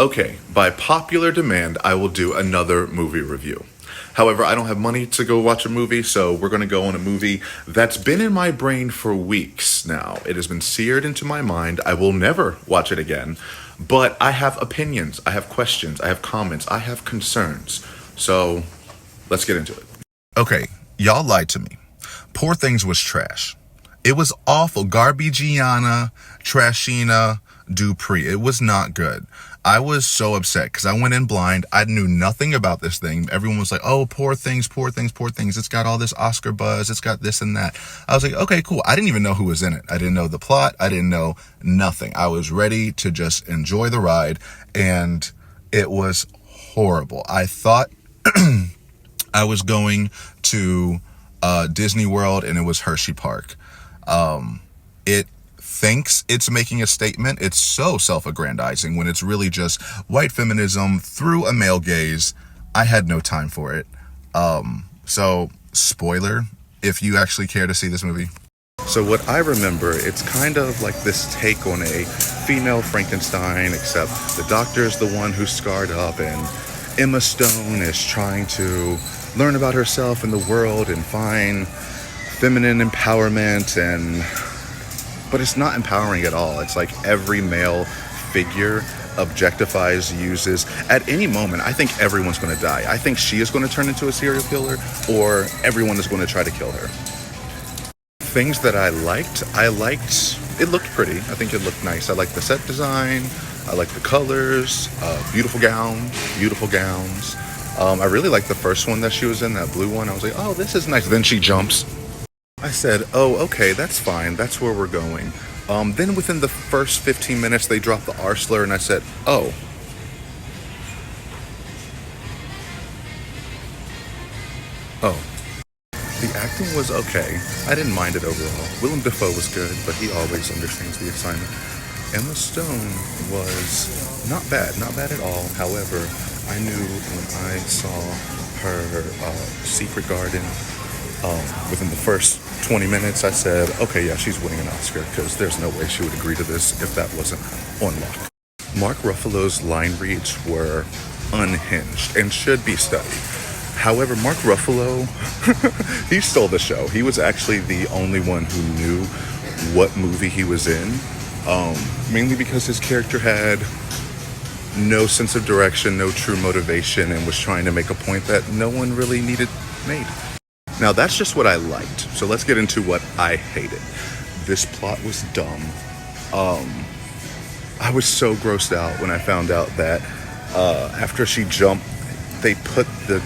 Okay, by popular demand, I will do another movie review. However, I don't have money to go watch a movie, so we're going to go on a movie that's been in my brain for weeks now. It has been seared into my mind. I will never watch it again, but I have opinions, I have questions, I have comments, I have concerns. So let's get into it. Okay, y'all lied to me. Poor Things was trash. It was awful. Garbagiana, Trashina, Dupree. It was not good. I was so upset because I went in blind. I knew nothing about this thing. Everyone was like, oh, Poor Things, Poor Things, Poor Things. It's got all this Oscar buzz. It's got this and that. I was like, okay, cool. I didn't even know who was in it. I didn't know the plot. I didn't know nothing. I was ready to just enjoy the ride, and it was horrible. I thought I was going to Disney World, and it was Hershey Park. It thinks it's making a statement. It's so self-aggrandizing when it's really just white feminism through a male gaze. I had no time for it. So, spoiler, if you actually care to see this movie. So what I remember, it's kind of like this take on a female Frankenstein, except the doctor is the one who's scarred up, and Emma Stone is trying to learn about herself and the world and find feminine empowerment, but it's not empowering at all. It's like every male figure objectifies, uses. At any moment, I think everyone's going to die. I think she is going to turn into a serial killer, or everyone is going to try to kill her. Things that I liked, it looked pretty. I think it looked nice. I liked the set design. I liked the colors. Beautiful gowns. I really liked the first one that she was in, that blue one. I was like, oh, this is nice. Then she jumps. I said, oh, okay, that's fine. That's where we're going. Then within the first 15 minutes, they dropped the R slur, and I said, oh. Oh. The acting was okay. I didn't mind it overall. Willem Dafoe was good, but he always understands the assignment. Emma Stone was not bad at all. However, I knew when I saw her Secret Garden, within the first 20 minutes, I said, okay, yeah, she's winning an Oscar, because there's no way she would agree to this if that wasn't on lock. Mark Ruffalo's line reads were unhinged and should be studied. However, Mark Ruffalo, he stole the show. He was actually the only one who knew what movie he was in, mainly because his character had no sense of direction, no true motivation, and was trying to make a point that no one really needed made. Now, that's just what I liked. So let's get into what I hated. This plot was dumb. I was so grossed out when I found out that after she jumped, they put the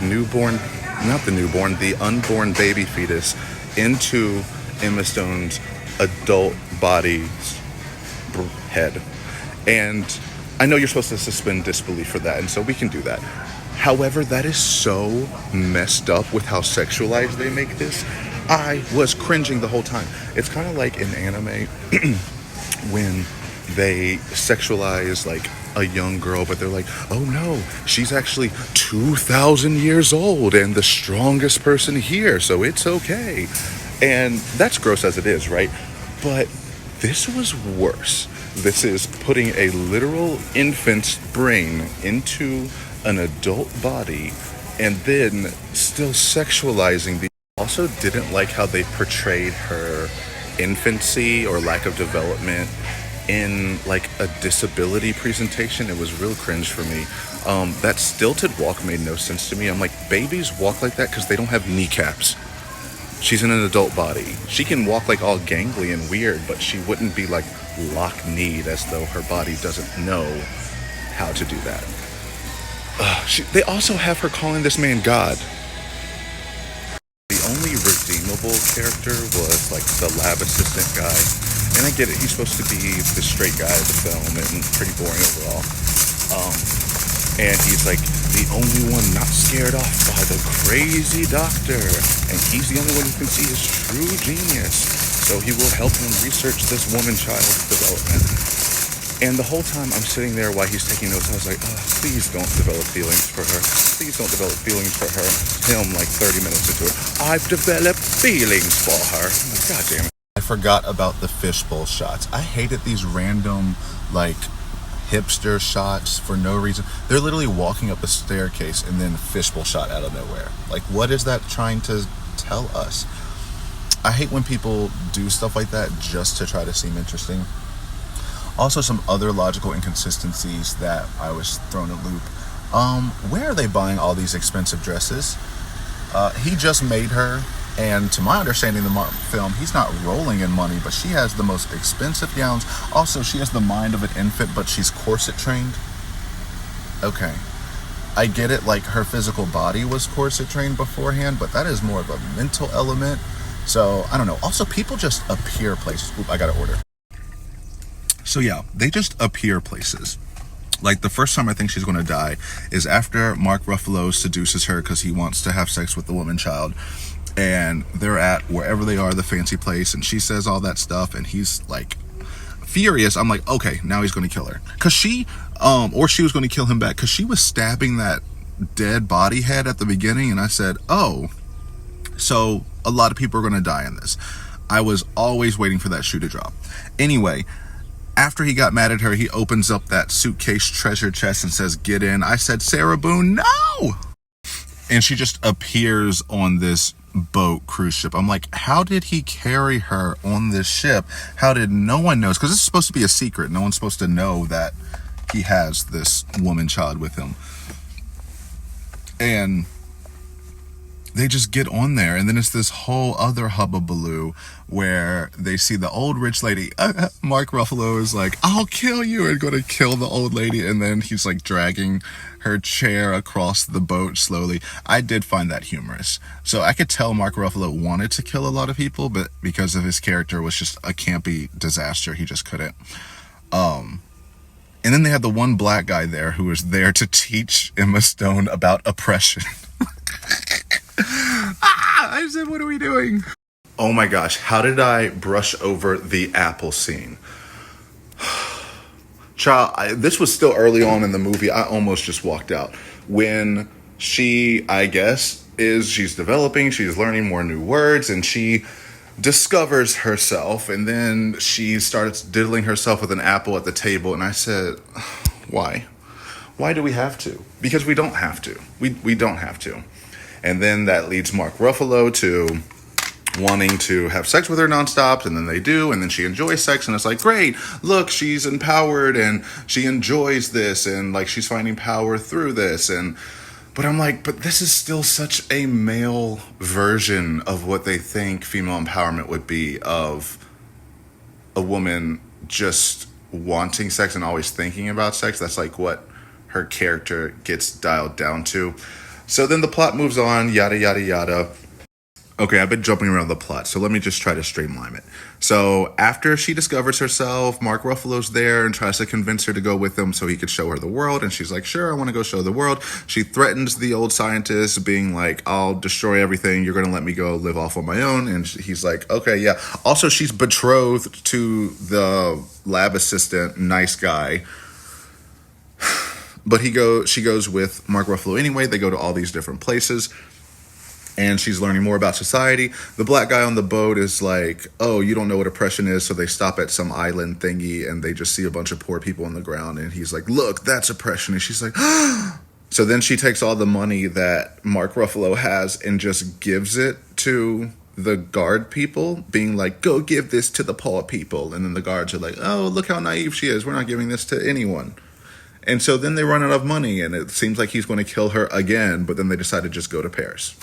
unborn baby fetus into Emma Stone's adult body's head. And I know you're supposed to suspend disbelief for that, and so we can do that. However, that is so messed up with how sexualized they make this. I was cringing the whole time. It's kind of like in anime when they sexualize like a young girl, but they're like, oh no, she's actually 2,000 years old and the strongest person here, so it's okay. And that's gross as it is, right? But this was worse. This is putting a literal infant's brain into an adult body and then still sexualizing the. Also didn't like how they portrayed her infancy or lack of development in like a disability presentation. It was real cringe for me. That stilted walk made no sense to me. I'm like, babies walk like that because they don't have kneecaps. She's in an adult body. She can walk like all gangly and weird, but she wouldn't be like lock-kneed as though her body doesn't know how to do that. They also have her calling this man God. The only redeemable character was like the lab assistant guy. And I get it, he's supposed to be the straight guy of the film and pretty boring overall. And he's like the only one not scared off by the crazy doctor. And he's the only one who can see his true genius. So he will help him research this woman-child's development. And the whole time I'm sitting there while he's taking notes, I was like, oh, please don't develop feelings for her. Please don't develop feelings for her. Him like 30 minutes into it. I've developed feelings for her. I'm like, God damn it. I forgot about the fishbowl shots. I hated these random, like, hipster shots for no reason. They're literally walking up a staircase and then fishbowl shot out of nowhere. Like, what is that trying to tell us? I hate when people do stuff like that just to try to seem interesting. Also, some other logical inconsistencies that I was thrown a loop. Where are they buying all these expensive dresses? He just made her, and to my understanding, the film, he's not rolling in money, but she has the most expensive gowns. Also, she has the mind of an infant, but she's corset trained. Okay, I get it, like her physical body was corset trained beforehand, but that is more of a mental element. So, I don't know. Also, people just appear places. Oop, I gotta order. So yeah, they just appear places. Like, the first time I think she's going to die is after Mark Ruffalo seduces her because he wants to have sex with the woman child. And they're at wherever they are, the fancy place, and she says all that stuff, and he's like furious. I'm like, okay, now he's going to kill her. Because she was going to kill him back because she was stabbing that dead body head at the beginning, and I said, oh, so a lot of people are going to die in this. I was always waiting for that shoe to drop. Anyway, after he got mad at her, he opens up that suitcase treasure chest and says, get in. I said, Sarah Boone, no! And she just appears on this boat cruise ship. I'm like, how did he carry her on this ship? How did no one knows? Because this is supposed to be a secret. No one's supposed to know that he has this woman child with him. And they just get on there, and then it's this whole other hubbubaloo where they see the old rich lady. Mark Ruffalo is like, I'll kill you, and going to kill the old lady, and then he's like dragging her chair across the boat slowly. I did find that humorous. So I could tell Mark Ruffalo wanted to kill a lot of people, but because of his character was just a campy disaster, he just couldn't. And then they had the one black guy there who was there to teach Emma Stone about oppression. I said, what are we doing? Oh my gosh, how did I brush over the apple scene? Child, this was still early on in the movie. I almost just walked out. When she, I guess, she's developing, she's learning more new words, and she discovers herself, and then she starts diddling herself with an apple at the table, and I said, why? Why do we have to? Because we don't have to. We don't have to. And then that leads Mark Ruffalo to wanting to have sex with her nonstop, and then they do, and then she enjoys sex, and it's like, great, look, she's empowered, and she enjoys this, and like she's finding power through this, but I'm like, but this is still such a male version of what they think female empowerment would be, of a woman just wanting sex and always thinking about sex. That's like what her character gets dialed down to. So then the plot moves on, yada, yada, yada. Okay, I've been jumping around the plot, so let me just try to streamline it. So after she discovers herself, Mark Ruffalo's there and tries to convince her to go with him so he could show her the world. And she's like, sure, I want to go show the world. She threatens the old scientist, being like, I'll destroy everything. You're going to let me go live off on my own. And he's like, okay, yeah. Also, she's betrothed to the lab assistant, nice guy. But she goes with Mark Ruffalo anyway. They go to all these different places, and she's learning more about society. The black guy on the boat is like, oh, you don't know what oppression is. So they stop at some island thingy, and they just see a bunch of poor people on the ground. And he's like, look, that's oppression. And she's like, so then she takes all the money that Mark Ruffalo has and just gives it to the guard people, being like, go give this to the poor people. And then the guards are like, oh, look how naive she is. We're not giving this to anyone. And so then they run out of money, and it seems like he's going to kill her again, but then they decide to just go to Paris.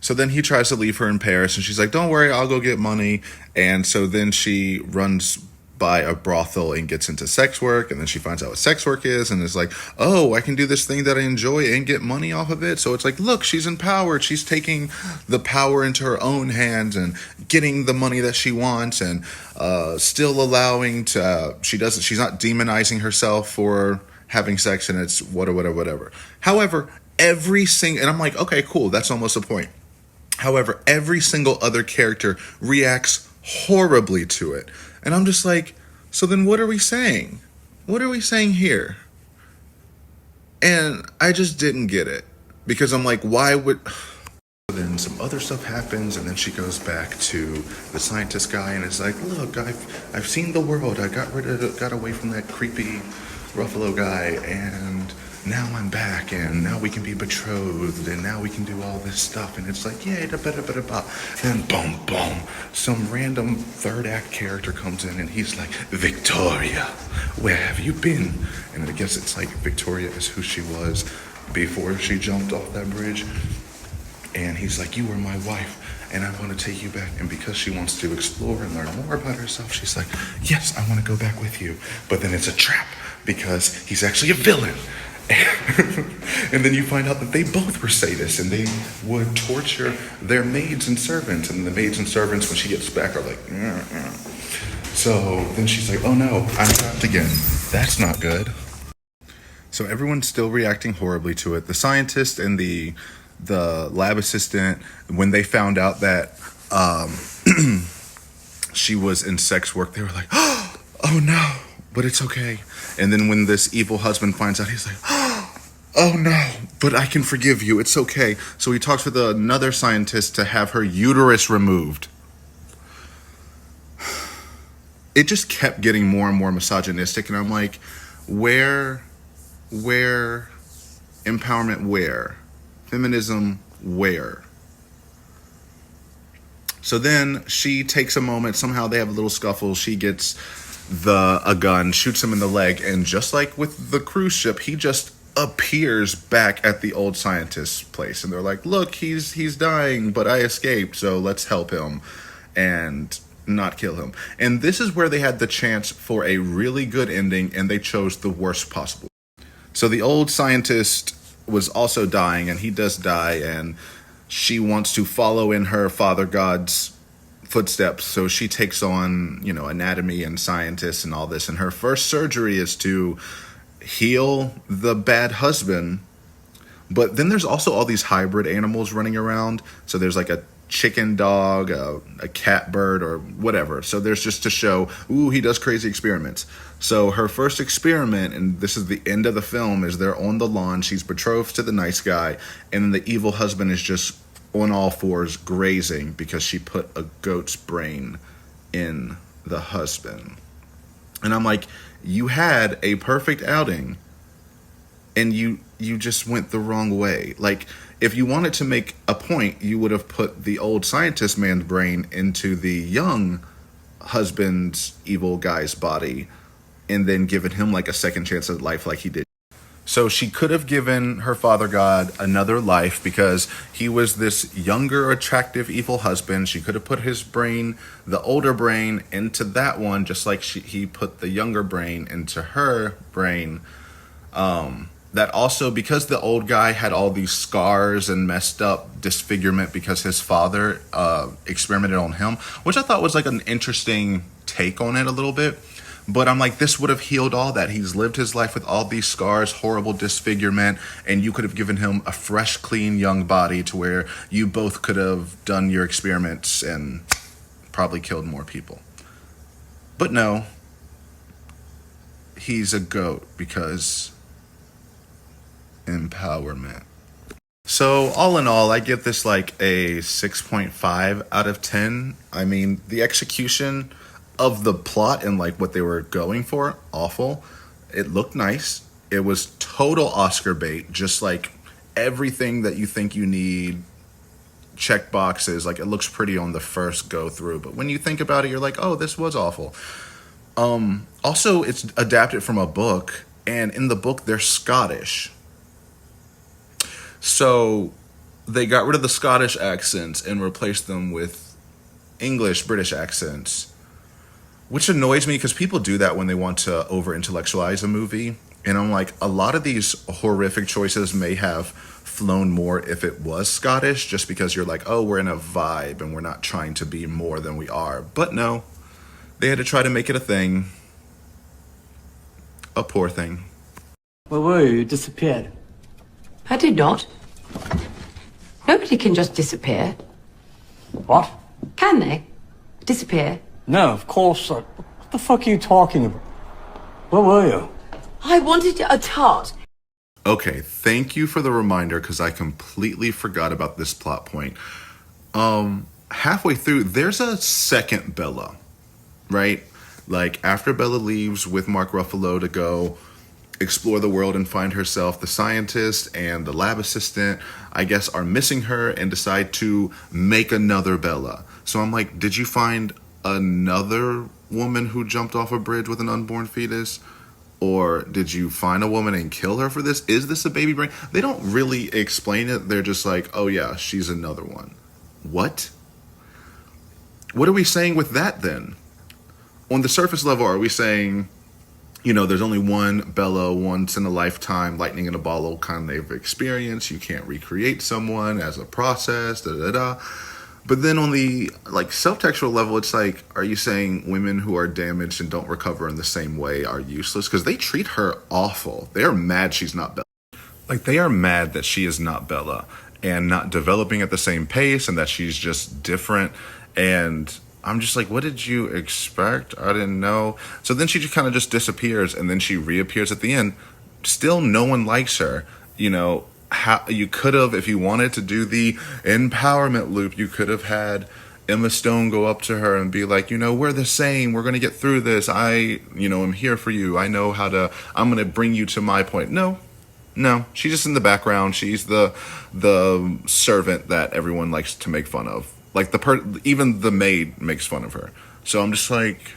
So then he tries to leave her in Paris, and she's like, don't worry, I'll go get money. And so then she runs by a brothel and gets into sex work, and then she finds out what sex work is, and is like, oh, I can do this thing that I enjoy and get money off of it. So it's like, look, she's empowered. She's taking the power into her own hands and getting the money that she wants, and still allowing to, she's not demonizing herself for having sex, and it's whatever. However, and I'm like, okay, cool, that's almost a point. However, every single other character reacts horribly to it. And I'm just like, so then what are we saying? What are we saying here? And I just didn't get it. Because I'm like, why would... Then some other stuff happens, and then she goes back to the scientist guy, and it's like, look, I've seen the world. I got away from that creepy Ruffalo guy, and now I'm back, and now we can be betrothed, and now we can do all this stuff. And it's like, yeah, da ba da ba da ba. Then boom, boom, some random third act character comes in, and he's like, Victoria, where have you been? And I guess it's like Victoria is who she was before she jumped off that bridge. And he's like, you were my wife, and I want to take you back. And because she wants to explore and learn more about herself, she's like, yes, I want to go back with you. But then it's a trap because he's actually a villain. And then you find out that they both were sadists, and they would torture their maids and servants. And the maids and servants, when she gets back, are like, So then she's like, oh no, I'm trapped again. That's not good. So everyone's still reacting horribly to it. The scientist and the lab assistant, when they found out that she was in sex work, they were like, oh no, but it's okay. And then when this evil husband finds out, he's like, oh no, but I can forgive you, it's okay. So he talks with another scientist to have her uterus removed. It just kept getting more and more misogynistic, and I'm like, where empowerment, where feminism, where? So then she takes a moment, somehow they have a little scuffle, she gets a gun, shoots him in the leg, and just like with the cruise ship, he just appears back at the old scientist's place, and they're like, look, he's dying, but I escaped, so let's help him and not kill him. And this is where they had the chance for a really good ending, and they chose the worst possible. So the old scientist was also dying, and he does die, and she wants to follow in her father god's footsteps, so she takes on, anatomy and scientists and all this, and her first surgery is to heal the bad husband. But then there's also all these hybrid animals running around, so there's like a chicken dog, a cat bird, or whatever. So there's just to show, ooh, he does crazy experiments. So her first experiment, and this is the end of the film, is they're on the lawn, she's betrothed to the nice guy, and then the evil husband is just on all fours grazing because she put a goat's brain in the husband. And I'm like, you had a perfect outing, and you just went the wrong way. Like, if you wanted to make a point, you would have put the old scientist man's brain into the young husband's evil guy's body, and then given him like a second chance at life like he did. So she could have given her father god another life because he was this younger, attractive, evil husband. She could have put his brain, the older brain, into that one, just like he put the younger brain into her brain. That also, because the old guy had all these scars and messed up disfigurement because his father experimented on him, which I thought was like an interesting take on it a little bit. But I'm like, this would have healed all that. He's lived his life with all these scars, horrible disfigurement, and you could have given him a fresh, clean, young body to where you both could have done your experiments and probably killed more people. But no, he's a goat because empowerment. So all in all, I give this like a 6.5 out of 10. I mean, the execution of the plot and like what they were going for, awful. It looked nice. It was total Oscar bait, just like everything that you think you need, check boxes. Like, it looks pretty on the first go through, but when you think about it, you're like, oh, this was awful. Also, it's adapted from a book, and in the book they're Scottish, so they got rid of the Scottish accents and replaced them with English, British accents, which annoys me because people do that when they want to over-intellectualize a movie. And I'm like, a lot of these horrific choices may have flown more if it was Scottish, just because you're like, oh, we're in a vibe and we're not trying to be more than we are. But no, they had to try to make it a thing. A poor thing. Where were you? You disappeared. I did not. Nobody can just disappear. What? Can they? Disappear? No, of course not. What the fuck are you talking about? Where were you? I wanted a tart. Okay, thank you for the reminder, because I completely forgot about this plot point. Halfway through, there's a second Bella, right? Like, after Bella leaves with Mark Ruffalo to go explore the world and find herself. The scientist and the lab assistant, I guess, are missing her and decide to make another Bella. So I'm like, did you find another woman who jumped off a bridge with an unborn fetus? Or did you find a woman and kill her for this? Is this a baby brain? They don't really explain it. They're just like, oh yeah, she's another one. What? What are we saying with that then? On the surface level, are we saying, there's only one Bella, once in a lifetime, lightning in a bottle kind of experience. You can't recreate someone as a process, da da da. But then on the subtextual level, it's like, are you saying women who are damaged and don't recover in the same way are useless? Because they treat her awful. They are mad she's not Bella. They are mad that she is not Bella and not developing at the same pace and that she's just different. And I'm just like, what did you expect? I didn't know. So then she just kind of just disappears, and then she reappears at the end. Still, no one likes her. How you could have, if you wanted to do the empowerment loop, you could have had Emma Stone go up to her and be like, we're the same. We're going to get through this. I'm here for you. I'm going to bring you to my point. No, she's just in the background. She's the servant that everyone likes to make fun of. Even the maid makes fun of her. So I'm just like,